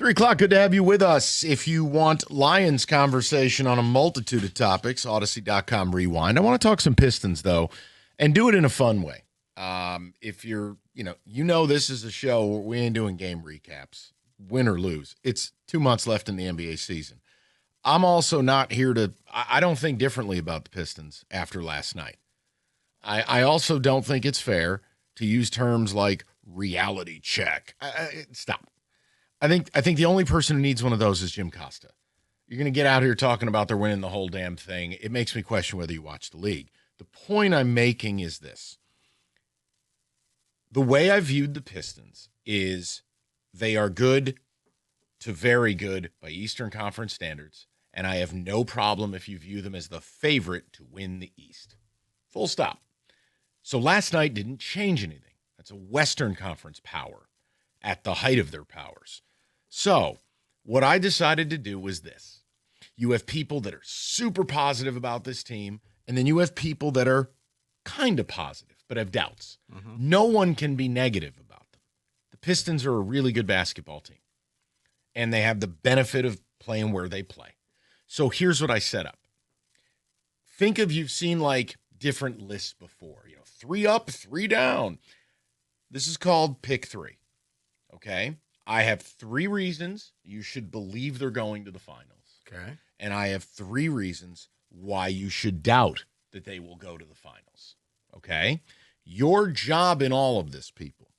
3 o'clock, good to have you with us. If you want Lions conversation on a multitude of topics, Odyssey.com rewind. I want to talk some Pistons, though, and do it in a fun way. If you're, this is a show where we ain't doing game recaps, win or lose. It's 2 months left in the NBA season. I'm also not here I don't think differently about the Pistons after last night. I also don't think it's fair to use terms like reality check. Stop. I think the only person who needs one of those is Jim Costa. You're going to get out here talking about they're winning the whole damn thing. It makes me question whether you watch the league. The point I'm making is this. The way I viewed the Pistons is they are good to very good by Eastern Conference standards, and I have no problem if you view them as the favorite to win the East. Full stop. So last night didn't change anything. That's a Western Conference power at the height of their powers. So what I decided to do was this. You have people that are super positive about this team, and then you have people that are kind of positive but have doubts. Mm-hmm. No one can be negative about them. The Pistons are a really good basketball team, and they have the benefit of playing where they play. So here's what I set up. Think of you've seen like different lists before, 3 up, 3 down. This is called pick 3. Okay? I have 3 reasons you should believe they're going to the finals. Okay. And I have 3 reasons why you should doubt that they will go to the finals. Okay? Your job in all of this, people,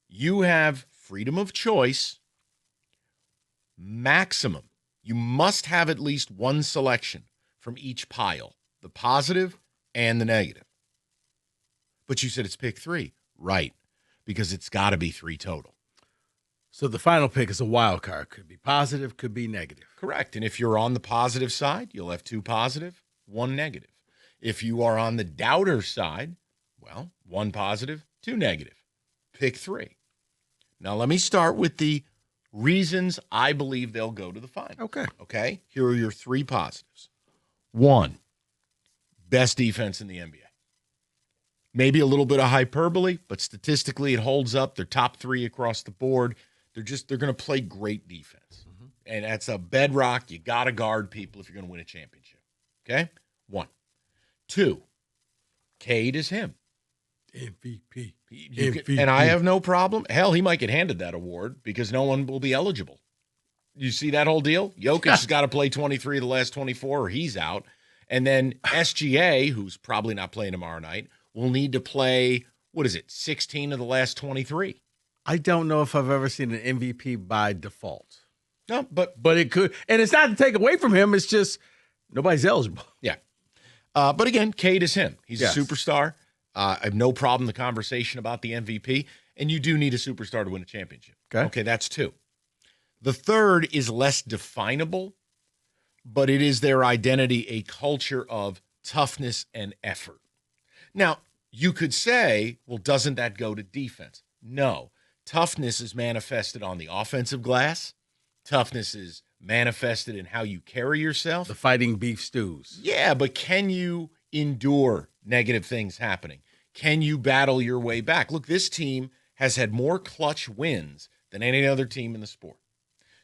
you have freedom of choice, maximum. You must have at least one selection from each pile, the positive and the negative. But you said it's pick 3. Right. Because it's got to be 3 total. So the final pick is a wild card. Could be positive, could be negative. Correct. And if you're on the positive side, you'll have 2 positive, 1 negative. If you are on the doubter side, well, 1 positive, 2 negative. Pick 3. Now let me start with the reasons I believe they'll go to the finals. Okay? Here are your 3 positives. 1, best defense in the NBA. Maybe a little bit of hyperbole, but statistically it holds up. They're top 3 across the board. They're going to play great defense. Mm-hmm. And that's a bedrock. You got to guard people if you're going to win a championship. Okay? 1. 2, Cade is him. MVP. MVP. And I have no problem. Hell, he might get handed that award because no one will be eligible. You see that whole deal? Jokic has got to play 23 of the last 24 or he's out. And then SGA, who's probably not playing tomorrow night, will need to play, 16 of the last 23. I don't know if I've ever seen an MVP by default. No, but it could. And it's not to take away from him. It's just nobody's eligible. Yeah. But again, Cade is him. He's a superstar. I have no problem in the conversation about the MVP. And you do need a superstar to win a championship. Okay, that's 2. The third is less definable, but it is their identity, a culture of toughness and effort. Now, you could say, well, doesn't that go to defense? No. Toughness is manifested on the offensive glass. Toughness is manifested in how you carry yourself. The fighting beef stews. Yeah, but can you endure negative things happening? Can you battle your way back? Look, this team has had more clutch wins than any other team in the sport.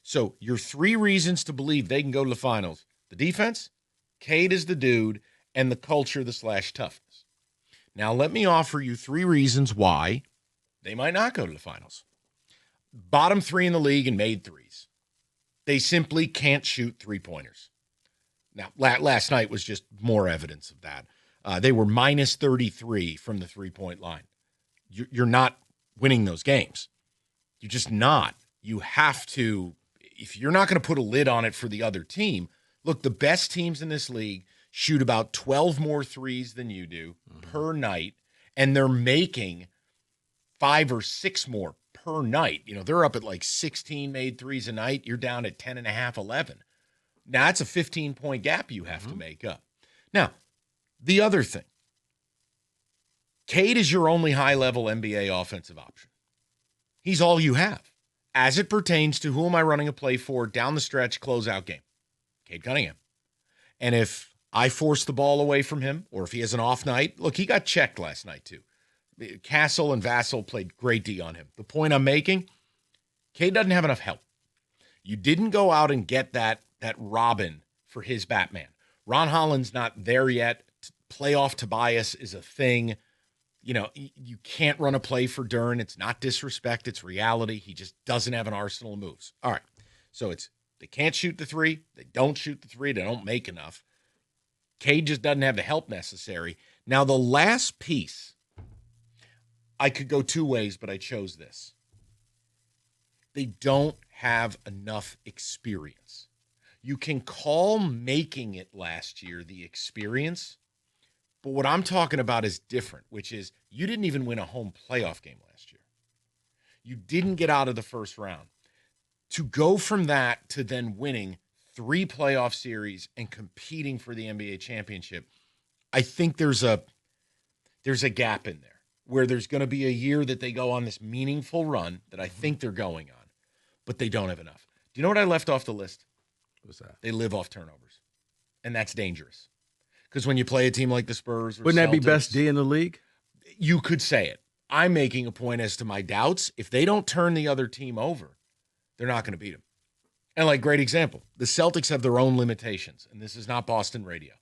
So your 3 reasons to believe they can go to the finals: the defense, Cade is the dude, and the culture, the /toughness. Now, let me offer you 3 reasons why they might not go to the finals. Bottom 3 in the league and made threes. They simply can't shoot 3-pointers. Now, last night was just more evidence of that. They were minus 33 from the 3-point line. You're not winning those games. You're just not. You have to, if you're not going to put a lid on it for the other team, look, the best teams in this league shoot about 12 more threes than you do per night, and they're making 5 or 6 more per night. They're up at like 16 made threes a night. You're down at 10.5, 11. Now, that's a 15-point gap you have to make up. Now, the other thing, Cade is your only high-level NBA offensive option. He's all you have as it pertains to who am I running a play for down the stretch, closeout game. Cade Cunningham. And if I force the ball away from him, or if he has an off night, look, he got checked last night too. Castle and Vassell played great D on him. The point I'm making, Cade doesn't have enough help. You didn't go out and get that Robin for his Batman. Ron Holland's not there yet. Playoff Tobias is a thing. You know, you can't run a play for Dern. It's not disrespect. It's reality. He just doesn't have an arsenal of moves. All right. So they can't shoot the three. They don't shoot the three. They don't make enough. Cade just doesn't have the help necessary. Now, the last piece, I could go two ways, but I chose this. They don't have enough experience. You can call making it last year the experience, but what I'm talking about is different, which is you didn't even win a home playoff game last year. You didn't get out of the first round. To go from that to then winning 3 playoff series and competing for the NBA championship, I think there's a gap in there where there's going to be a year that they go on this meaningful run that I think they're going on, but they don't have enough. Do you know what I left off the list? What's that? They live off turnovers, and that's dangerous. Because when you play a team like the Spurs or Wouldn't that be Celtics, best D in the league? You could say it. I'm making a point as to my doubts. If they don't turn the other team over, they're not going to beat them. And like, great example, the Celtics have their own limitations, and this is not Boston radio,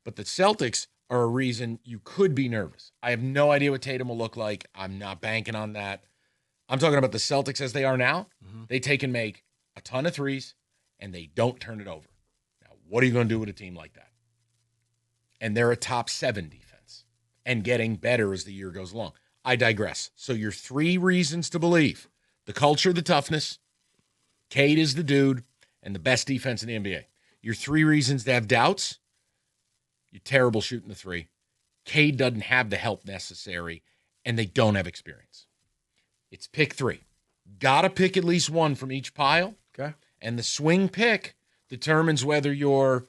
but the Celtics are a reason you could be nervous. I have no idea what Tatum will look like. I'm not banking on that. I'm talking about the Celtics as they are now. Mm-hmm. They take and make a ton of threes, and they don't turn it over. Now, what are you going to do with a team like that? And they're a top 7 defense and getting better as the year goes along. I digress. So your 3 reasons to believe: the culture, the toughness, Cade is the dude, and the best defense in the NBA. Your 3 reasons to have doubts: you're terrible shooting the 3. Cade doesn't have the help necessary, and they don't have experience. It's pick 3. Got to pick at least one from each pile. Okay. And the swing pick determines whether you're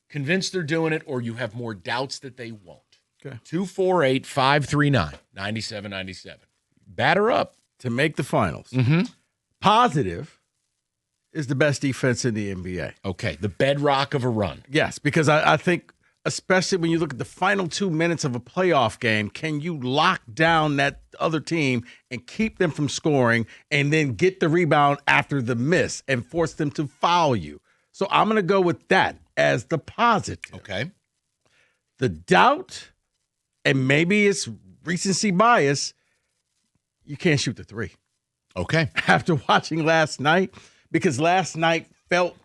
convinced they're doing it or you have more doubts that they won't. Okay. 248-539-9797. Batter up. To make the finals. Mm-hmm. Positive is the best defense in the NBA. Okay, the bedrock of a run. Yes, because I think, especially when you look at the final 2 minutes of a playoff game, can you lock down that other team and keep them from scoring and then get the rebound after the miss and force them to foul you? So I'm going to go with that as the positive. Okay. The doubt, and maybe it's recency bias, you can't shoot the 3. Okay. After watching last night, because last night felt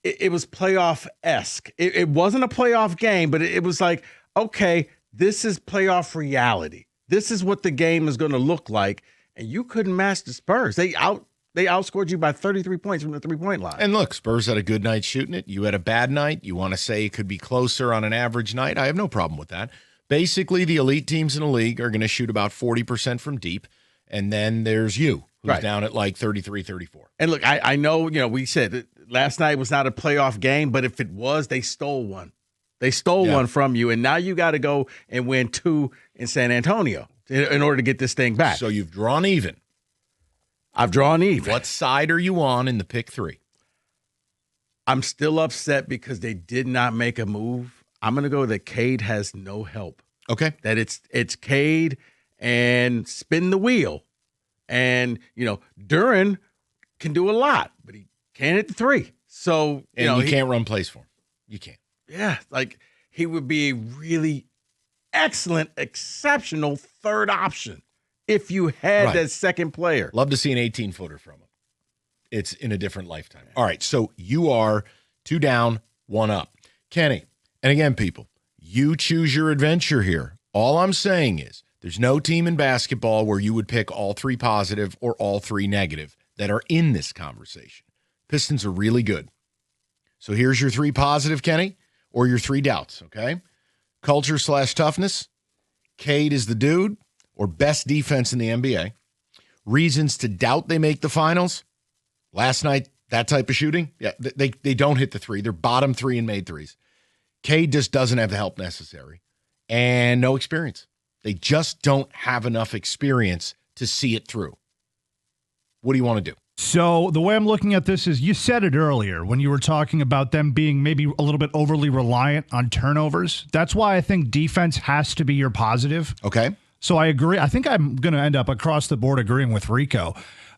it was playoff-esque. It wasn't a playoff game, but it was like, okay, this is playoff reality. This is what the game is going to look like, and you couldn't match the Spurs. They outscored you by 33 points from the three-point line. And look, Spurs had a good night shooting it. You had a bad night. You want to say it could be closer on an average night. I have no problem with that. Basically, the elite teams in the league are going to shoot about 40% from deep, and then there's you, who's down at like 33, 34. And look, I know, we said last night was not a playoff game, but if it was, they stole one. They stole one from you, and now you got to go and win 2 in San Antonio in order to get this thing back. So you've drawn even. I've drawn even. What side are you on in the pick 3? I'm still upset because they did not make a move. I'm going to go that Cade has no help. Okay. That it's Cade and spin the wheel. And, Duren can do a lot, but he can't hit the 3. So, you can't run plays for him. You can't. Yeah, like he would be a really excellent, exceptional third option if you had that second player. Love to see an 18-footer from him. It's in a different lifetime. All right, so you are 2 down, 1 up. Kenny, and again, people, you choose your adventure here. All I'm saying is there's no team in basketball where you would pick all 3 positive or all 3 negative that are in this conversation. Pistons are really good. So here's your 3 positive, Kenny, or your 3 doubts, okay? Culture/toughness, Cade is the dude, or best defense in the NBA. Reasons to doubt they make the finals. Last night, that type of shooting, they don't hit the 3. They're bottom 3 in made threes. Cade just doesn't have the help necessary. And no experience. They just don't have enough experience to see it through. What do you want to do? So the way I'm looking at this is, you said it earlier when you were talking about them being maybe a little bit overly reliant on turnovers. That's why I think defense has to be your positive. Okay. So I agree. I think I'm going to end up across the board agreeing with Rico.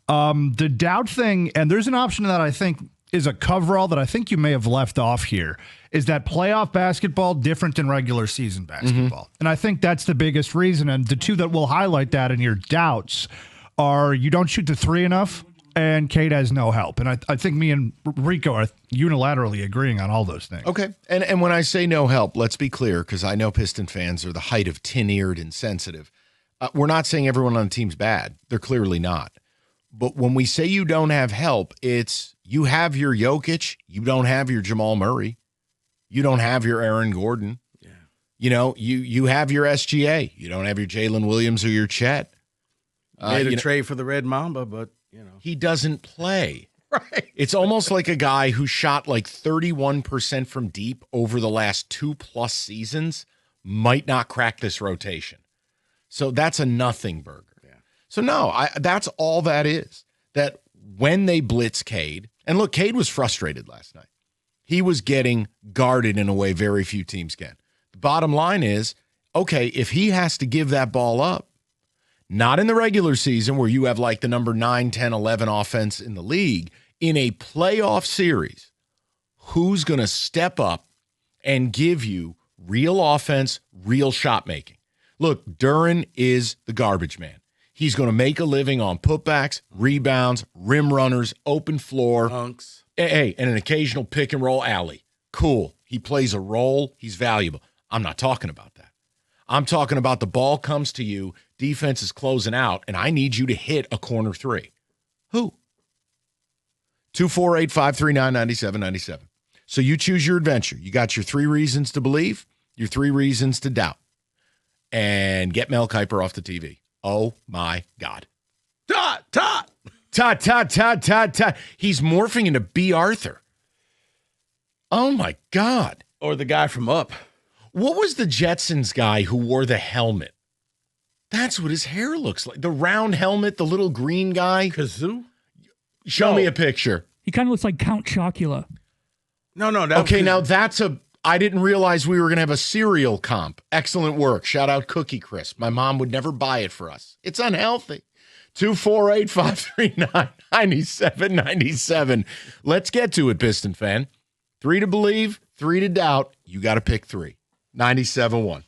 The doubt thing, and there's an option that I think is a coverall that I think you may have left off here, is that playoff basketball different than regular season basketball. And I think that's the biggest reason. And the two that will highlight that in your doubts are you don't shoot the three enough, and Cade has no help. And I think me and Rico are unilaterally agreeing on all those things. Okay. And when I say no help, let's be clear, because I know Piston fans are the height of tin-eared and sensitive. We're not saying everyone on the team's bad. They're clearly not. But when we say you don't have help, it's you have your Jokic, you don't have your Jamal Murray, you don't have your Aaron Gordon. Yeah. You know, you have your SGA. You don't have your Jalen Williams or your Chet. Made a trade for the Red Mamba, but, he doesn't play. Right. It's almost like a guy who shot like 31% from deep over the last 2+ seasons might not crack this rotation. So that's a nothing burger. So, no, that's all that is. That when they blitz Cade, and look, Cade was frustrated last night. He was getting guarded in a way very few teams can. The bottom line is, okay, if he has to give that ball up, not in the regular season where you have like the number 9, 10, 11 offense in the league, in a playoff series, who's going to step up and give you real offense, real shot making? Look, Duren is the garbage man. He's going to make a living on putbacks, rebounds, rim runners, open floor. Dunks. Hey, and an occasional pick and roll alley. Cool. He plays a role. He's valuable. I'm not talking about that. I'm talking about the ball comes to you, defense is closing out, and I need you to hit a corner three. Who? 248-539-9797. So you choose your adventure. You got your 3 reasons to believe, your 3 reasons to doubt. And get Mel Kiper off the TV. Oh, my God. Tot, tot. Tot, tot, tot, tot, tot. He's morphing into B. Arthur. Oh, my God. Or the guy from Up. What was the Jetsons guy who wore the helmet? That's what his hair looks like. The round helmet, the little green guy. Kazoo? Show me a picture. He kind of looks like Count Chocula. No. Okay, now that's I didn't realize we were going to have a cereal comp. Excellent work. Shout out Cookie Crisp. My mom would never buy it for us. It's unhealthy. 248-539-9797. Let's get to it, Piston fan. 3 to believe, 3 to doubt. You got to pick 3. 97-1.